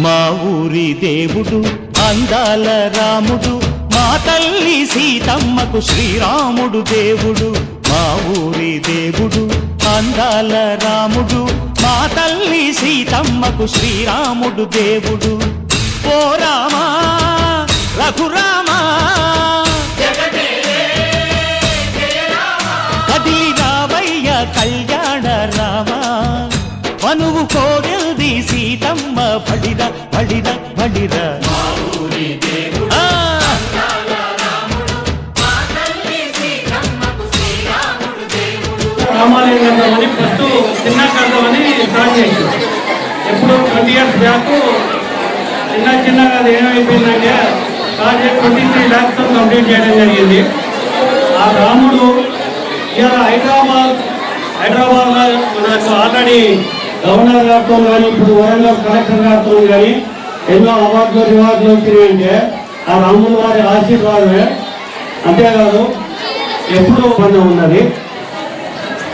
మా ఊరి దేవుడు అందాల రాముడు, మా తల్లి సీతమ్మకు శ్రీరాముడు దేవుడు. మా ఊరి దేవుడు అందాల రాముడు, మా తల్లి సీతమ్మకు శ్రీరాముడు దేవుడు. ఓ రామా రఘురామా కదిలి రావయ్య కళ్యాణ రామా, మనువు కోడెల్ది సీతమ్మ బడిర బడిర బడిర. రామాలయం అని ఫస్ట్ చిన్న కడదామని స్టార్ట్ చేశారు. ఎప్పుడు 20 years బ్యాక్ చిన్నగా అది ఏమైపోయిందంటే ప్రాజెక్ట్ 23 lakhs కంప్లీట్ చేయడం జరిగింది. ఆ రాముడు ఇలా హైదరాబాద్లో మనకు ఆల్రెడీ గవర్నర్ గారితో కానీ ఇప్పుడు వరంగల్ కలెక్టర్ గారితో కానీ ఎన్నో అవార్డులు రివార్డులు వచ్చినాయంటే ఆ రాముడు వారి ఆశీర్వాదమే. అంతేకాదు ఎప్పుడూ పని ఉన్నది.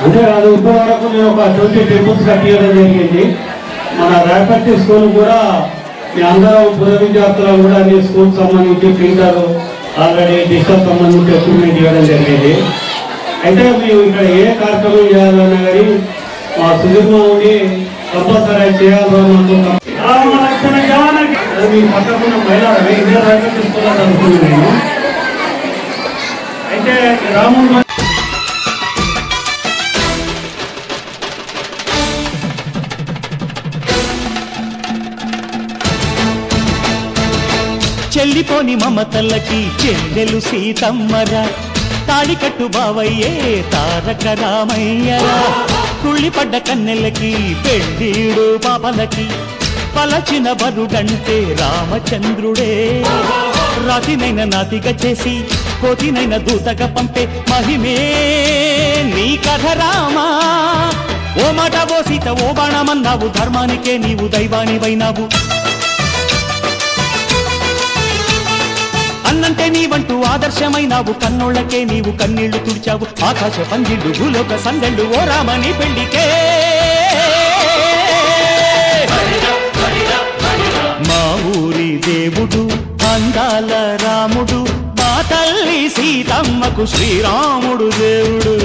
అంతేకాదు ఇప్పటి వరకు నేను ఒక 20 temples కట్టియడం జరిగింది. మన రేపటి స్కూల్ కూడా మీ అందరం పుర విద్యార్థులు కూడా మీ స్కూల్ సంబంధించి ప్రింటర్ ఆల్రెడీ డిజిటల్ సంబంధించి ఎక్విప్మెంట్ ఇవ్వడం జరిగింది. అయితే మేము ఇక్కడ ఏ కార్యక్రమం చేయాలన్నా కానీ మా సుదీర్ఘం ఉండి కంపల్సరీ చేయాలని మీ పక్కకున్న మహిళ ఇదే రేపటి స్కూల్లో చదువుకున్నాను నేను. అయితే రాముడు చెల్లిపోని మమతలకి చెల్లెలు సీతమ్మరా, తాళికట్టు బావయ్యే తారక రామయ్యరా. కుళ్ళిపడ్డ కన్నెలకి పెళ్ళీడు పాపలకి పలచిన బరుగంటే రామచంద్రుడే. రాతినైన నాతిగా చేసి కోతినైన దూతగా పంపే మహిమే నీ కథ రామా. ఓ మాట ఓ సీత ఓ బాణమన్నావు, ధర్మానికే నీవు దైవానివైనావు. అన్నంటే నీవంటూ ఆదర్శమైనావు, కన్నోళ్లకే నీవు కన్నీళ్లు తుడిచావు. ఆకాశ పందిళ్ళు భూలోక సందళ్ళు ఓ రామని పెళ్లికే. మా ఊరి దేవుడు అందాల రాముడు, మా తల్లి సీతమ్మకు శ్రీరాముడు దేవుడు.